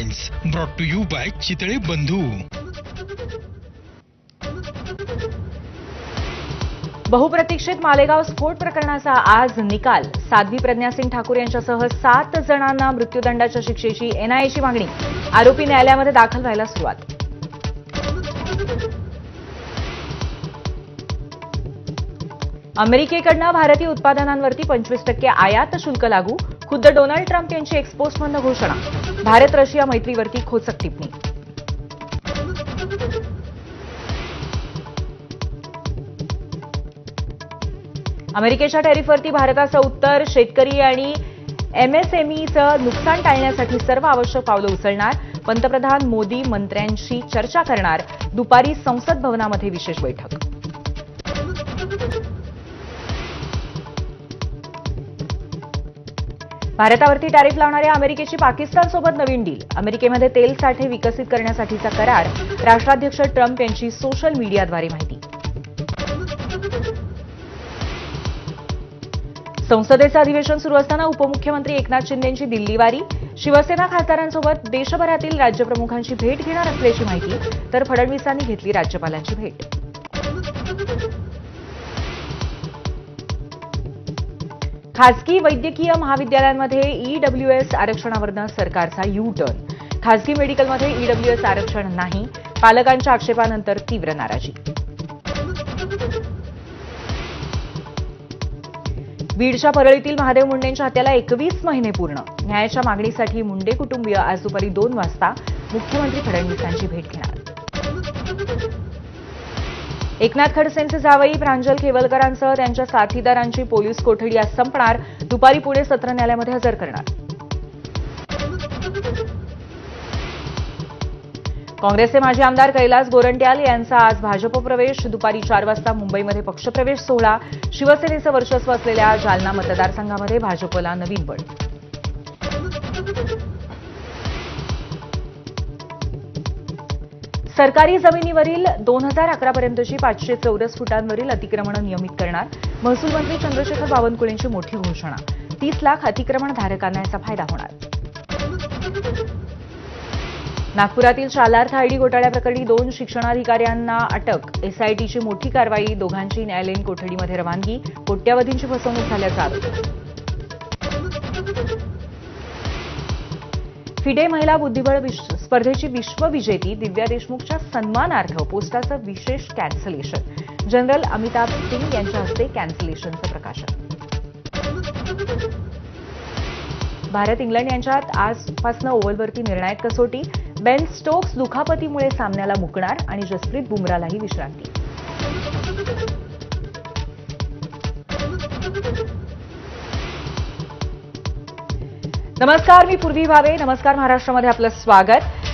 Times brought to you by Chitale Bandhu. बहुप्रतीक्षित मालेगाव स्फोट प्रकरणाचा आज निकाल. साध्वी प्रज्ञा सिंग ठाकूर यांच्यासह 7 जणांना मृत्यूदंडाच्या शिक्षेची एनआयएची मागणी. आरोपी न्यायालयामध्ये दाखल व्हायला सुरुवात. अमेरिकेकडनं भारतीय उत्पादनांवरती 25% आयात शुल्क लागू. खुद्द डोनाल्ड ट्रम्प यांची एक्सपोस्टमधनं घोषणा. भारत रशिया मैत्रीवरती खोचक टिप्पणी. अमेरिकेच्या टॅरिफवरती भारताचं उत्तर. शेतकरी आणि एमएसएमईचं नुकसान टाळण्यासाठी सर्व आवश्यक पावलं उचलणार. पंतप्रधान मोदी मंत्र्यांशी चर्चा करणार. दुपारी संसद भवनामध्ये विशेष बैठक. भारतावरती टॅरिफ लावणाऱ्या अमेरिकेची पाकिस्तानसोबत नवीन डील. अमेरिकेमध्ये तेल साठे विकसित करण्यासाठीचा करार. राष्ट्राध्यक्ष ट्रम्प यांची सोशल मीडियाद्वारे माहिती. संसदेचं अधिवेशन सुरू असताना उपमुख्यमंत्री एकनाथ शिंदेंची दिल्लीवारी. शिवसेना खासदारांसोबत देशभरातील राज्यप्रमुखांची भेट घेणार असल्याची माहिती. तर फडणवीसांनी घेतली राज्यपालांची भेट. खासगी वैद्यकीय महाविद्यालयांमध्ये ईडब्ल्यूएस आरक्षणावरनं सरकारचा यू टर्न. खासगी मेडिकलमध्ये ईडब्ल्यूएस आरक्षण नाही. पालकांच्या आक्षेपानंतर तीव्र नाराजी. बीडच्या परळीतील महादेव मुंडेंच्या हत्येला 21 महिने पूर्ण. न्यायाच्या मागणीसाठी मुंडे कुटुंबीय आज दुपारी 2 वाजता मुख्यमंत्री फडणवीसांची भेट घेणार. एकनाथ खडसेंचे जावई प्रांजल खेवलकरांसह त्यांच्या साथीदारांची पोलीस कोठडी आज संपणार. दुपारी पुणे सत्र न्यायालयामध्ये हजर करणार. काँग्रेसचे माजी आमदार कैलास गोरंट्याल यांचा आज भाजप प्रवेश. दुपारी 4 वाजता मुंबईमध्ये पक्षप्रवेश सोहळा. शिवसेनेचं वर्चस्व असलेल्या जालना मतदारसंघामध्ये भाजपला नवीन बळ. सरकारी जमिनीवरील 2011 पर्यंतची 500 चौरस फुटांवरील अतिक्रमणं नियमित करणार. महसूल मंत्री चंद्रशेखर बावनकुळेंची मोठी घोषणा. 30 लाख अतिक्रमणधारकांना याचा फायदा होणार. नागपुरातील शालार्थ आयडी घोटाळ्याप्रकरणी 2 शिक्षणाधिकाऱ्यांना अटक. एसआयटीची मोठी कारवाई. दोघांची न्यायालयीन कोठडीमध्ये रवानगी. कोट्यावधींची फसवणूक झाल्याचा आरोप. फिडे महिला बुद्धिबळ स्पर्धेची विश्वविजेती दिव्या देशमुखच्या सन्मानार्थ पोस्टाचं विशेष कॅन्सलेशन. जनरल अमिताभ सिंग यांच्या हस्ते कॅन्सलेशनचं प्रकाशन. भारत इंग्लंड यांच्यात आजपासून ओव्हलवरती निर्णायक कसोटी. बेन स्टोक्स दुखापतीमुळे सामन्याला मुकणार आणि जसप्रीत बुमरालाही विश्रांती. नमस्कार, मी पूर्वी भावे. नमस्कार महाराष्ट्रामध्ये आपलं स्वागत.